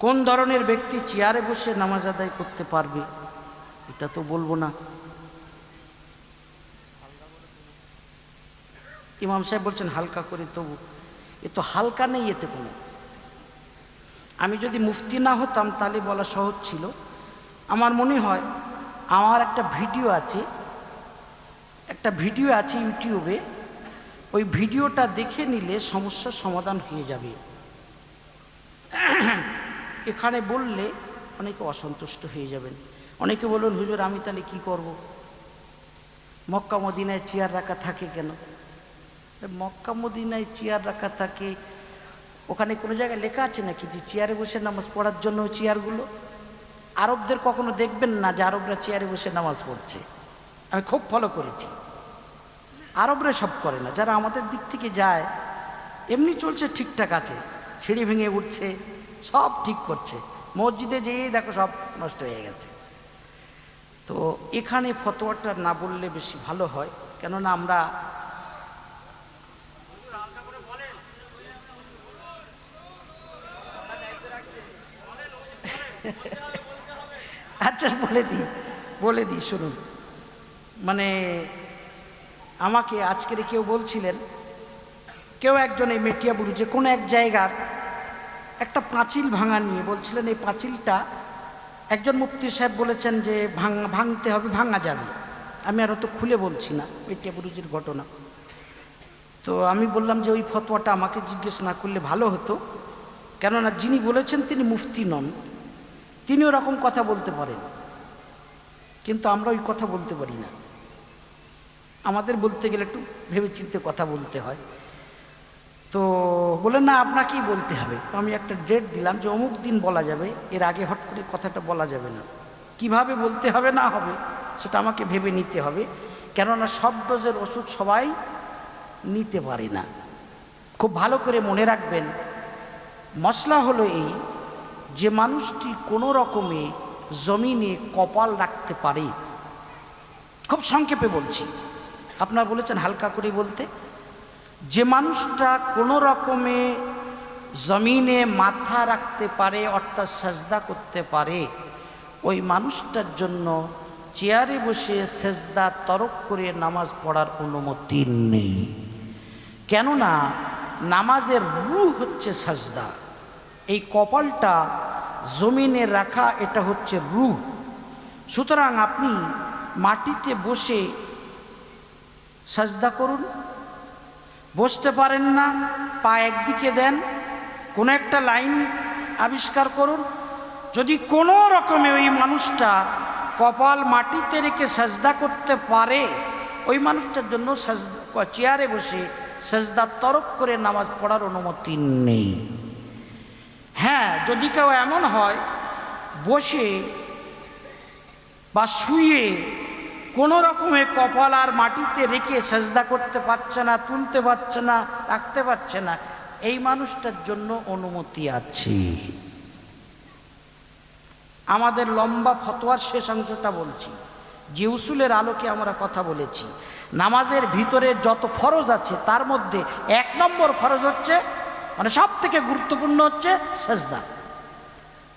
কোন ধরনের ব্যক্তি চেয়ারে বসে নামাজ আদায় করতে পারবে এটা তো বলবো না। ইমাম সাহেব বলছেন হালকা করে, তবু এ তো হালকা নেই এতে কোনো। আমি যদি মুফতি না হতাম তাহলে বলা সহজ ছিল। আমার মনে হয় আমার একটা ভিডিও আছে ইউটিউবে, ওই ভিডিওটা দেখে নিলে সমস্যার সমাধান হয়ে যাবে। এখানে বললে অনেকে অসন্তুষ্ট হয়ে যাবেন। অনেকে বলুন হুজুর আমি তাহলে কি করব? মক্কা মদিনায় চেয়ার রাখা থাকে কেন? মক্কা মদিনায় চেয়ার রাখা থাকে, ওখানে কোনো জায়গায় লেখা আছে নাকি যে চেয়ারে বসে নামাজ পড়ার জন্য ওই চেয়ারগুলো? আরবদের কখনো দেখবেন না যে আরবরা চেয়ারে বসে নামাজ পড়ছে। আমি খুব ফলো করেছি, আরবরা সব করে না। যারা আমাদের দিক থেকে যায় এমনি চলছে, ঠিকঠাক আছে, সিঁড়ি ভেঙে উঠছে, সব ঠিক করছে। মসজিদে যেয়েই দেখো সব নষ্ট হয়ে গেছে। তো এখানে ফতোয়াটা না বললে বেশি ভালো হয়, কেননা আমরা আচ্ছা বলে দিই শুনুন। মানে আমাকে আজকের কেউ বলছিলেন, কেউ একজন এই মেটিয়াবুরু যে কোনো এক জায়গার একটা পাঁচিল ভাঙা নিয়ে বলছিলেন, এই পাঁচিলটা একজন মুফতি সাহেব বলেছেন যে ভাঙতে হবে, ভাঙা যাবে। আমি আর অত খুলে বলছি না, মেটিয়াবুরুজির ঘটনা। তো আমি বললাম যে ওই ফতোয়াটা আমাকে জিজ্ঞেস না করলে ভালো হতো, কেননা যিনি বলেছেন তিনি মুফতি নন, তিনি ওরকম কথা বলতে পারেন, কিন্তু আমরা ওই কথা বলতে পারি না। আমাদের বলতে গেলে একটু ভেবেচিন্তে কথা বলতে হয়। তো বলেন না আপনাকেই বলতে হবে। তো আমি একটা ডেট দিলাম যে অমুক দিন বলা যাবে, এর আগে হট করে কথাটা বলা যাবে না। কিভাবে বলতে হবে না হবে সেটা আমাকে ভেবে নিতে হবে, কেননা সব ডোজের ওষুধ সবাই নিতে পারে না। খুব ভালো করে মনে রাখবেন, মশলা হলো এই যে মানুষটি কোনো রকমে জমিনে কপাল রাখতে পারে। খুব সংক্ষেপে বলছি, আপনারা বলেছেন হালকা করে বলতে। যে মানুষটা কোনো রকমে জমিনে মাথা রাখতে পারে, অর্থাৎ সেজদা করতে পারে, ওই মানুষটার জন্য চেয়ারে বসে সেজদা তরক করে নামাজ পড়ার অনুমতি নেই। কেননা নামাজের রূহ হচ্ছে সেজদা। এই কপালটা জমিনে রাখা এটা হচ্ছে রূহ। সুতরাং আপনি মাটিতে বসে সেজদা করুন। বসতে পারেন না, পা একদিকে দেন, কোনো একটা লাইন আবিষ্কার করুন। যদি কোনো রকমে ওই মানুষটা কপাল মাটিতে রেখে সেজদা করতে পারে, ওই মানুষটার জন্য চেয়ারে বসে সেজদা তরক করে নামাজ পড়ার অনুমতি নেই। হ্যাঁ, যদি কেউ এমন হয় বসে বা শুয়ে কোনো রকমে কপাল আর মাটিতে রেখে সেজদা করতে পারছে না, তুলতে পারছে না, রাখতে পারছে না, এই মানুষটার জন্য অনুমতি আছে। আমাদের লম্বা ফতোয়ার শেষ অংশটা বলছি, যে উসুলের আলোকে আমরা কথা বলেছি। নামাজের ভিতরে যত ফরজ আছে তার মধ্যে 1 নম্বর ফরজ হচ্ছে, মানে সব থেকে গুরুত্বপূর্ণ হচ্ছে সেজদা।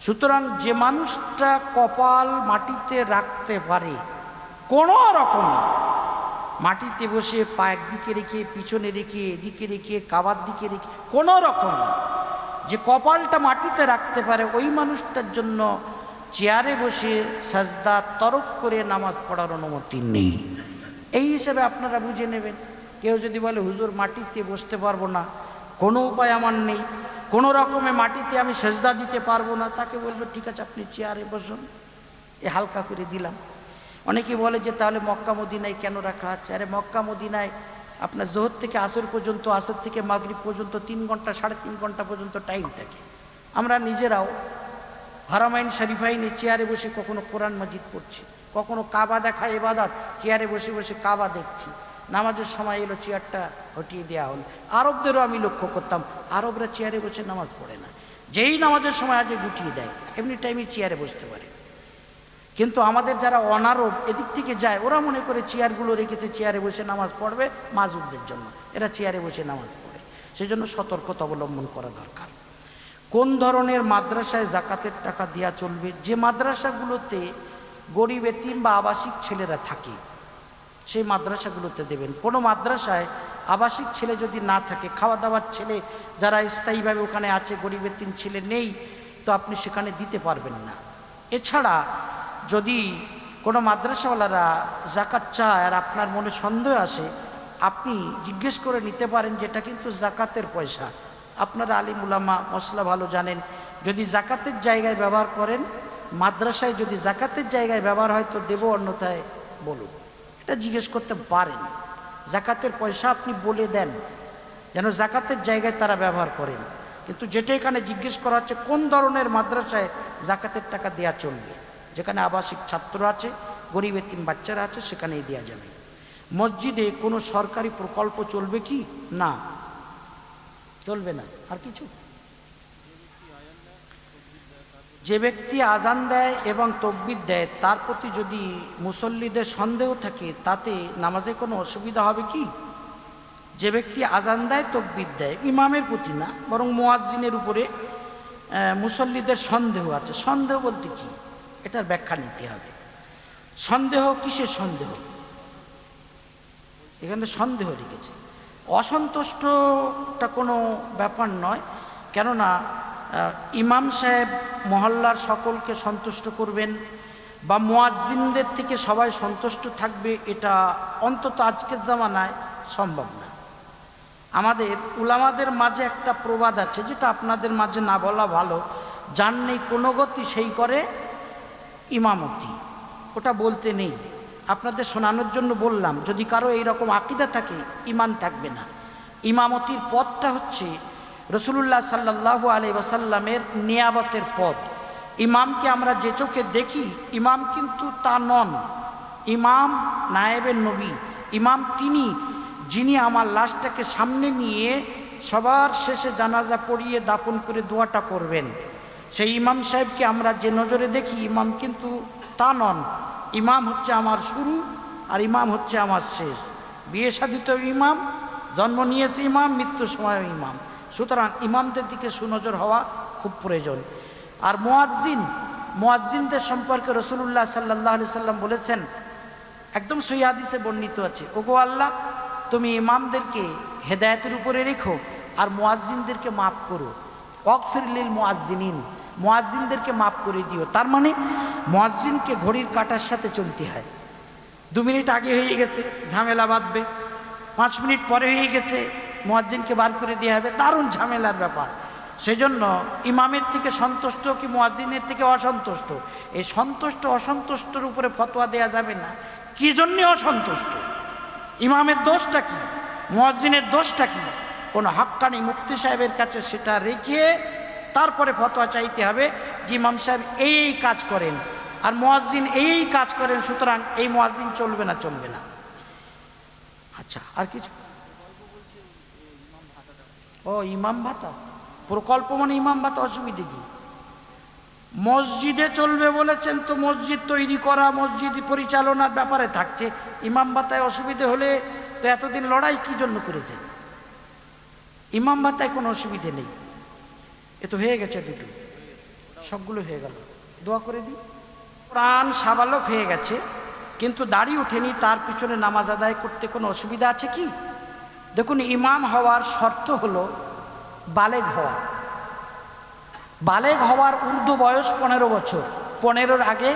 সুতরাং যে মানুষটা কপাল মাটিতে রাখতে পারে, কোনো রকমে মাটিতে বসে পা একদিকে রেখে, পিছনে রেখে, এদিকে রেখে, কাবার দিকে রেখে, কোনো রকমে যে কপালটা মাটিতে রাখতে পারে, ওই মানুষটার জন্য চেয়ারে বসে সাজদা তরক করে নামাজ পড়ার অনুমতি নেই। এই হিসেবে আপনারা বুঝে নেবেন। কেউ যদি বলে হুজুর মাটিতে বসতে পারবো না, কোনো উপায় আমার নেই, কোনো রকমে মাটিতে আমি সেজদা দিতে পারবো না, তাকে বলবো ঠিক আছে আপনি চেয়ারে বসুন, এ হালকা করে দিলাম। অনেকে বলে যে তাহলে মক্কা মদিনায় কেন রাখা আছে? আরে মক্কা মদিনায় আপনার জোহর থেকে আসর পর্যন্ত, আসর থেকে মাগরিব পর্যন্ত 3 ঘন্টা 3.5 ঘন্টা পর্যন্ত টাইম থাকে। আমরা নিজেরাও হারামাইন শরীফাইনে চেয়ারে বসে কখনো কোরআন মাজিদ পড়ছি, কখনো কাবা দেখা ইবাদত, চেয়ারে বসে বসে কাবা দেখছি। নামাজের সময় এলো, চেয়ারটা হটিয়ে দেওয়া হলো। আরবদেরও আমি লক্ষ্য করতাম, আরবরা চেয়ারে বসে নামাজ পড়ে না, যেই নামাজের সময় আজ গুটিয়ে দেয়, এমনি টাইমে চেয়ারে বসতে পারে। কিন্তু আমাদের যারা অনারব এদিক থেকে যায়, ওরা মনে করে চেয়ারগুলো রেখেছে চেয়ারে বসে নামাজ পড়বে মাজুরদের জন্য, এরা চেয়ারে বসে নামাজ পড়ে। সেই জন্য সতর্কতা অবলম্বন করা দরকার। কোন ধরনের মাদ্রাসায় জাকাতের টাকা দেওয়া চলবে? যে মাদ্রাসাগুলোতে গরিব এতিম বা আবাসিক ছেলেরা থাকে সেই মাদ্রাসাগুলোতে দেবেন। কোনো মাদ্রাসায় আবাসিক ছেলে যদি না থাকে, খাওয়া দাওয়ার ছেলে যারা স্থায়ীভাবে ওখানে আছে, গরিব এতিম ছেলে নেই, তো আপনি সেখানে দিতে পারবেন না। এছাড়া যদি কোনো মাদ্রাসাওয়ালারা জাকাত চায় আর আপনার মনে সন্দেহ আসে, আপনি জিজ্ঞেস করে নিতে পারেন যে এটা কিন্তু জাকাতের পয়সা। আপনারা আলিম উলামা মশলা ভালো জানেন, যদি জাকাতের জায়গায় ব্যবহার করেন, মাদ্রাসায় যদি জাকাতের জায়গায় ব্যবহার হয় তো দেব, অন্যথায় বলুন। এটা জিজ্ঞেস করতে পারেন। জাকাতের পয়সা আপনি বলে দেন যেন জাকাতের জায়গায় তারা ব্যবহার করেন। কিন্তু যেটা এখানে জিজ্ঞেস করা হচ্ছে কোন ধরনের মাদ্রাসায় জাকাতের টাকা দেয়া চলবে, যেখানে আবাসিক ছাত্র আছে, গরিব এতিম বাচ্চারা আছে, সেখানেই দেওয়া যাবে। মসজিদে কোনো সরকারি প্রকল্প চলবে কি? না, চলবে না। আর কিছু? যে ব্যক্তি আজান দেয় এবং তকবির দেয় তার প্রতি যদি মুসল্লিদের সন্দেহ থাকে তাতে নামাজে কোনো অসুবিধা হবে কি? যে ব্যক্তি আজান দেয় তকবির দেয়, ইমামের প্রতি না বরং মুয়াজ্জিনের উপরে মুসল্লিদের সন্দেহ আছে। সন্দেহ বলতে কি, এটার ব্যাখ্যা নিতে হবে। সন্দেহ কিসের সন্দেহ? এখানে সন্দেহ লিখেছে। অসন্তুষ্টটা কোনো ব্যাপার নয়, কেননা ইমাম সাহেব মহল্লার সকলকে সন্তুষ্ট করবেন বা মুয়াজ্জিনদের থেকে সবাই সন্তুষ্ট থাকবে, এটা অন্তত আজকের জামানায় সম্ভব না। আমাদের উলামাদের মাঝে একটা প্রবাদ আছে, যেটা আপনাদের মাঝে না বলা ভালো, যার নেই কোনো গতি সেই করে ইমামতি। ওটা বলতে নেই, আপনাদের শোনানোর জন্য বললাম। যদি কারো এইরকম আকীদা থাকে, ঈমান থাকবে না। ইমামতির পদটা হচ্ছে রাসূলুল্লাহ সাল্লাল্লাহু আলাইহি ওয়াসাল্লামের নিয়াবতের পদ। ইমামকে আমরা যে চোখে দেখি, ইমাম কিন্তু তা নন। ইমাম নায়েবের নবী। ইমাম তিনি যিনি আমার লাশটাকে সামনে নিয়ে সবার শেষে জানাজা পড়িয়ে দাফন করে দোয়াটা করবেন। সেই ইমাম সাহেবকে আমরা যে নজরে দেখি, ইমাম কিন্তু তা নন। ইমাম হচ্ছে আমার শুরু আর ইমাম হচ্ছে আমার শেষ। বিয়ে শাদীতেও ইমাম, জন্ম নিয়েছে ইমাম, মৃত্যুর সময়ও ইমাম। সুতরাং ইমামদের দিকে সুনজর হওয়া খুব প্রয়োজন। আর মুয়াজ্জিনদের সম্পর্কে রাসূলুল্লাহ সাল্লাল্লাহু আলাইহি সাল্লাম বলেছেন, একদম সহিহ হাদিসে বর্ণিত আছে, ওগো আল্লাহ, তুমি ইমামদেরকে হেদায়েতের উপরে রেখো আর মুয়াজ্জিনদেরকে মাফ করো। ওয়াগফির লিল মুয়াজ্জিনিন, মুয়াজ্জিনদেরকে মাফ করে দিও। তার মানে মুয়াজ্জিনকে ঘড়ির কাঁটার সাথে চলতে হয়। 2 মিনিট আগে হয়ে গেছে, ঝামেলা বাঁধবে। 5 মিনিট পরে হয়ে গেছে, মুয়াজ্জিনকে বার করে দেওয়া হবে, দারুণ ঝামেলার ব্যাপার। সেজন্য ইমামের থেকে সন্তুষ্ট কি মুয়াজ্জিনের থেকে অসন্তুষ্ট, এই সন্তুষ্ট অসন্তুষ্টর উপরে ফতোয়া দেয়া যাবে না। কি জন্য অসন্তুষ্ট, ইমামের দোষটা কি, মুয়াজ্জিনের দোষটা কি, কোনো হাক্কানি মুফতি সাহেবের কাছে সেটা রেখে তারপরে ফতোয়া চাইতে হবে যে ইমাম সাহেব এই কাজ করেন আর মুয়াজ্জিন এই কাজ করেন, সুতরাং এই মুয়াজ্জিন চলবে না, চলবে না। আচ্ছা, আর কিছু? ও ইমাম ভাতা প্রকল্প মানে ইমাম ভাতা, অসুবিধে কি? মসজিদে চলবে বলেছেন তো মসজিদ তৈরি করা, মসজিদ পরিচালনার ব্যাপারে থাকছে। ইমাম ভাতায় অসুবিধে হলে তো এতদিন লড়াই কি জন্য করেছেন? ইমাম ভাতায় কোনো অসুবিধে নেই। এ তো হয়ে গেছে, দুটো সবগুলো হয়ে গেল। দোয়া করে দিই। প্রাণ সাবালক হয়ে গেছে কিন্তু দাড়ি ওঠেনি, তার পিছনে নামাজ আদায় করতে কোনো অসুবিধা আছে কি? দেখুন, ইমাম হওয়ার শর্ত হলো বালেগ হওয়া। বালেগ হওয়ার ঊর্ধ্ব বয়স 15 বছর। 15-র আগে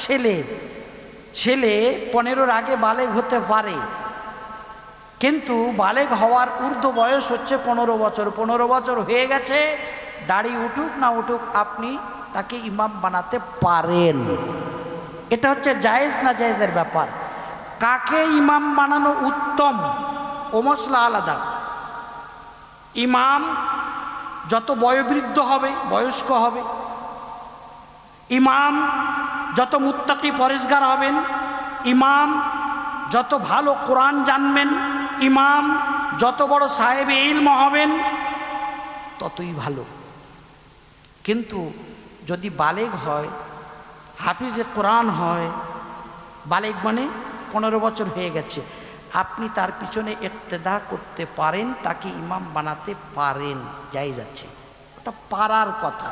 ছেলে 15-র আগে বালেগ হতে পারে, কিন্তু বালেগ হওয়ার ঊর্ধ্ব বয়স হচ্ছে 15 বছর। 15 বছর হয়ে গেছে, দাড়ি উঠুক না উঠুক আপনি তাকে ইমাম বানাতে পারেন। এটা হচ্ছে জায়েজ না জায়েজের ব্যাপার। কাকে ইমাম বানানো উত্তম ও মসলা আলাদা। ইমাম যত বয়োবৃদ্ধ হবে, বয়স্ক হবে, ইমাম যত মুত্তাকি পরেশগার হবেন, ইমাম যত ভালো কোরআন জানবেন, ইমাম যত বড় সাহেবে ইলম হবেন ততই ভালো। কিন্তু যদি বালেগ হয়, হাফিজে কোরআন হয়, বালেগ মানে 15 বছর হয়ে গেছে, আপনি তার পিছনে ইক্তেদা করতে পারেন, তাকে ইমাম বানাতে পারেন, জায়েজ আছে। ওটা পারার কথা,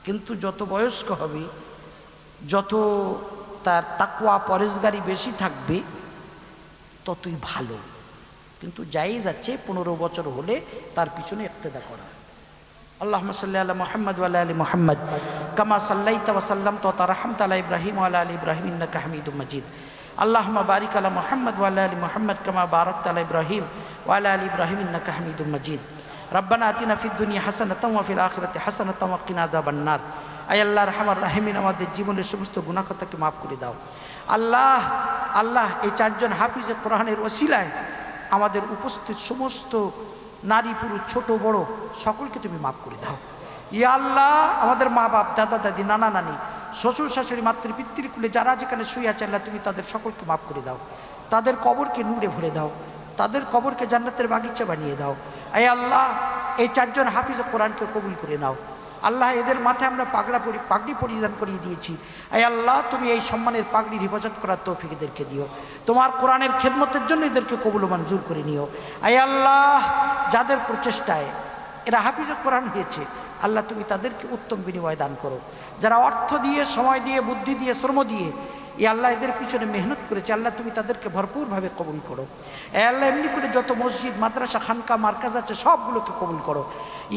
কিন্তু যত বয়স্ক হবে, যত তার তাকওয়া পরেজগারি বেশি থাকবে, ততই ভালো। কিন্তু জায়েজ আছে 15 বছর হলে তার পিছনে ইক্তেদা করা। আল্লাহুম্মা সাল্লি আলা মুহাম্মদ ওয়া আলা আলি মুহাম্মদ কামা সাল্লাইতা ওয়া সাল্লামতা ওয়া রাহমতা আলা ইব্রাহিম ওয়া আলা আলি ইব্রাহিম ইন্নাকা হামিদুম মাজিদ। আল্লাহুম্মা বারিক আলা মুহাম্মদ ওয়া আলা আলি মুহাম্মদ কামা বারাকতা আলা ইব্রাহিম ওয়া আলা আলি ইব্রাহিম ইন্নাকা হামিদুম মাজিদ। রব্বানা আতিনা ফিদ দুনিয়া হাসানাতাও ওয়া ফিল আখিরাতি হাসানাতাও ওয়া কিনা আযাবান নার। আয় আল্লাহ রহমান রাহিমিন, আমাদের জীবনের সমস্ত গুনাহ খাতাকে মাফ করে দাও। আল্লাহ আল্লাহ এই 4 জন হাফিজে কোরআনের ওসিলায় আমাদের উপস্থিত সমস্ত নারী পুরুষ ছোট বড় সকলকে তুমি মাফ করে দাও। ইয়া আল্লাহ, আমাদের মা বাপ দাদা দাদি নানা নানি শ্বশুর শাশুড়ি মাতৃ পিতৃকুলে যারা যেখানে শুয়ে আছে আল্লাহ তুমি তাদের সকলকে মাফ করে দাও। তাদের কবরকে নূরে ভরে দাও, তাদের কবরকে জান্নাতের বাগিচা বানিয়ে দাও। আয় আল্লাহ, এই 4 জন হাফিজে কোরআনকে কবুল করে নাও। আল্লাহ, এদের মাথায় আমরা পাগড়ি পরিধান করিয়ে দিয়েছি। আয় আল্লাহ, তুমি এই সম্মানের পাগড়ির হেফাজত করার তৌফিক এদেরকে দিও। তোমার কোরআনের খেদমতের জন্য এদেরকে কবুল ও মঞ্জুর করে নিও। আয় আল্লাহ, যাদের প্রচেষ্টায় এরা হাফিজে কোরআন হয়েছে আল্লাহ তুমি তাদেরকে উত্তম বিনিময় দান করো। যারা অর্থ দিয়ে, সময় দিয়ে, বুদ্ধি দিয়ে, শ্রম দিয়ে আল্লাহ এদের পিছনে মেহনত করেছে আল্লাহ তুমি তাদেরকে ভরপুরভাবে কবুল করো। আল্লাহ এমনি করে যত মসজিদ মাদ্রাসা খানকা মার্কাজ আছে সবগুলোকে কবুল করো।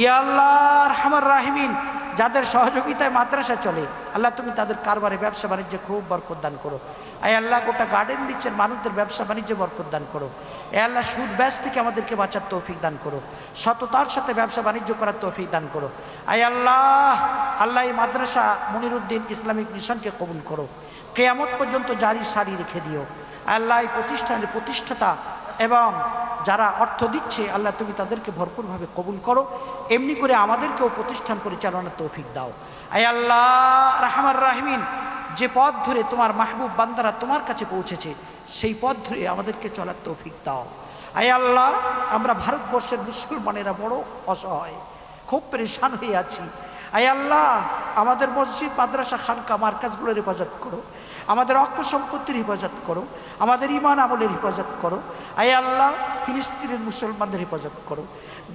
ইয়া আল্লাহ রহমান রাহিমিন, যাদের সহযোগিতায় মাদ্রাসা চলে আল্লাহ তুমি তাদের কারবারে ব্যবসা বাণিজ্যে খুব বরকত দান করো। আয় আল্লাহ, গোটা গার্ডেন রিচের মানুষদের ব্যবসা বাণিজ্যে বরকত দান করো। এ আল্লাহ, সুদ ব্যাস থেকে আমাদেরকে বাঁচার তৌফিক দান করো। সততার সাথে ব্যবসা বাণিজ্য করার তৌফিক দান করো। আয় আল্লাহ আল্লাহ, এই মাদ্রাসা মনিরুদ্দিন ইসলামিক মিশনকে কবুল করো। কিয়ামত পর্যন্ত জারি সারি রেখে দিও। আল্লাহ, এই প্রতিষ্ঠানের প্রতিষ্ঠাতা এবং যারা অর্থ দিচ্ছে আল্লাহ তুমি তাদেরকে ভরপুরভাবে কবুল করো। এমনি করে আমাদেরকেও প্রতিষ্ঠান পরিচালনার তৌফিক দাও। আয় আল্লাহ রহমান রাহিমিন, যে পথ ধরে তোমার মাহবুব বান্দারা তোমার কাছে পৌঁছেছে সেই পথ ধরে আমাদেরকে চলার তৌফিক দাও। আয় আল্লাহ, আমরা ভারতবর্ষের মুসলমানেরা বড় অসহায়, খুব পরেশান হয়ে আছি। আয় আল্লাহ, আমাদের মসজিদ মাদ্রাসা খানকা মার্কাজগুলোর হেফাজত করো, আমাদের অক্ষ সম্পত্তির হেফাজত করো, আমাদের ইমান আমলের হেফাজত করো। আয় আল্লাহ, ফিলিস্তিনের মুসলমানদের হেফাজত করো,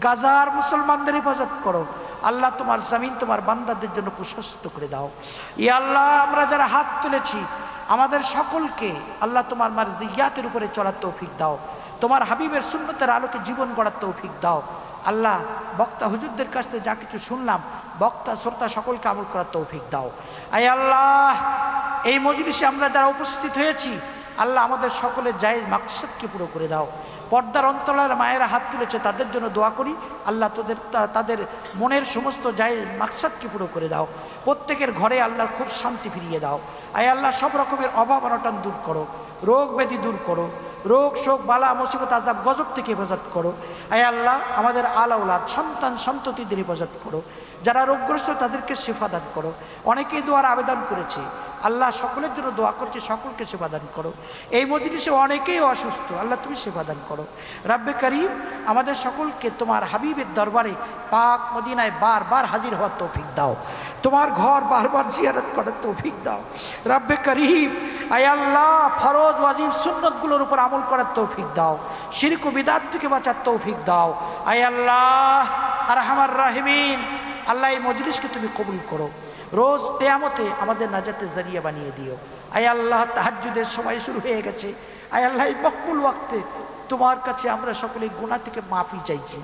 গাজার মুসলমানদের হেফাজত করো। আল্লাহ, তোমার জমিন তোমার বান্দাদের জন্য প্রশস্ত করে দাও। ইয়া আল্লাহ, আমরা যারা হাত তুলেছি আমাদের সকলকে আল্লাহ তোমার মারজিয়াতের উপরে চলার তৌফিক দাও। তোমার হাবিবের সুন্নতের আলোকে জীবন গড়ার তৌফিক দাও। আল্লাহ, বক্তা হুজুরদের কাছ থেকে যা কিছু শুনলাম বক্তা শ্রোতা সকলকে আমল করার তৌফিক দাও। আয় আল্লাহ, এই মজলিসে আমরা যারা উপস্থিত হয়েছি আল্লাহ আমাদের সকলের জায়েজ মাকসাদকে পুরো করে দাও। পর্দার অন্তরালের মায়েরা হাত তুলেছে তাদের জন্য দোয়া করি আল্লাহ তাদের মনের সমস্ত জায়েজ মাকসাদকে পুরো করে দাও। প্রত্যেকের ঘরে আল্লাহ খুব শান্তি ফিরিয়ে দাও। আয় আল্লাহ, সব রকমের অভাব অনটন দূর করো, রোগ ব্যাধি দূর করো, রোগ শোক বালা মুসিবত আযাব গজব থেকে হেফাজত করো। আয় আল্লাহ, আমাদের আলাউলাদ সন্তান সন্ততিদের হেফাজত করো। যারা রোগগ্রস্ত তাদেরকে শিফা দান করো। অনেকেই দোয়ার আবেদন করেছে আল্লাহ, সকলের জন্য দোয়া করছে, সকলকে সেবা দান করো। এই মজলিসে অনেকেই অসুস্থ আল্লাহ তুমি সেবা দান করো। রাব্বে করিম, আমাদের সকলকে তোমার হাবিবের দরবারে পাক মদিনায় বারবার হাজির হওয়ার তৌফিক দাও। তোমার ঘর বারবার জিয়ারত করার তৌফিক দাও। রাব্বে করিম, আয় আল্লাহ, ফরজ ওয়াজিব সুন্নতগুলোর উপর আমল করার তৌফিক দাও। শিরক ও বিদআত থেকে বাঁচার তৌফিক দাও। আয় আল্লাহ আরহামার রাহিমিন, আল্লাহ এই মজলিসকে তুমি কবুল করো। রোজ কিয়ামতে আমাদের নাজাতের জরিয়া বানিয়ে দিও। আয় আল্লাহ, তাহাজ্জুদের সময় শুরু হয়ে গেছে। আয় আল্লাহ, এই মকবুল ওয়াক্তে তোমার কাছে আমরা সকলে গুনাহ থেকে মাফি চাইছি,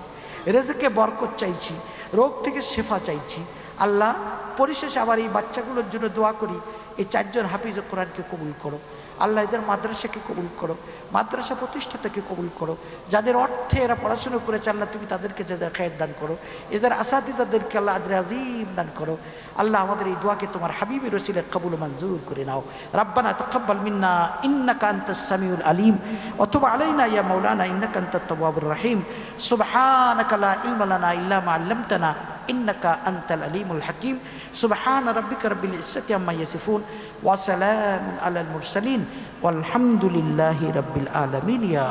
রিজকে বরকত চাইছি, রোগ থেকে শেফা চাইছি। আল্লাহ, পরিশেষে আবার এই বাচ্চাগুলোর জন্য দোয়া করি, এই 4 জন হাফিজ কোরআনকে কবুল করো। আল্লাহ, এদের মাদ্রাসাকে কবুল করো, মাদ্রাসা প্রতিষ্ঠাতাকে কবুল করো। যাদের অর্থে এরা পড়াশুনো করেছে আল্লাহ তুমি তাদেরকে যা যা খায়ের দান করো। এদের আসাতিজাদেরকে আল্লাহ আজরে আজিম দান করো। আল্লাহ, আমাদের এই দোয়াকে তোমার হাবিবের ওসিলায় কবুল মঞ্জুর করে নাও। রাব্বানা তাকাব্বাল মিন্না ইন্নাকা আনতাস সামিউল আলিম ওয়া তুব আলাইনা ইয়া মাওলানা ইন্নাকা আনতাত তাওয়াবুর রহিম। সুবহানাকা লা ইলমা লানা ইল্লা মা আল্লামতানা ইন্নাকা আনতাল আলিমুল হাকিম। সুবহান রাব্বিকা রাব্বিল ইজ্জাতি আম্মা ইয়াসিফুন ওয়া সালামুন আলাল মুরসালিন ওয়ালহামদুলিল্লাহি রাব্বিল আলামিন। ইয়া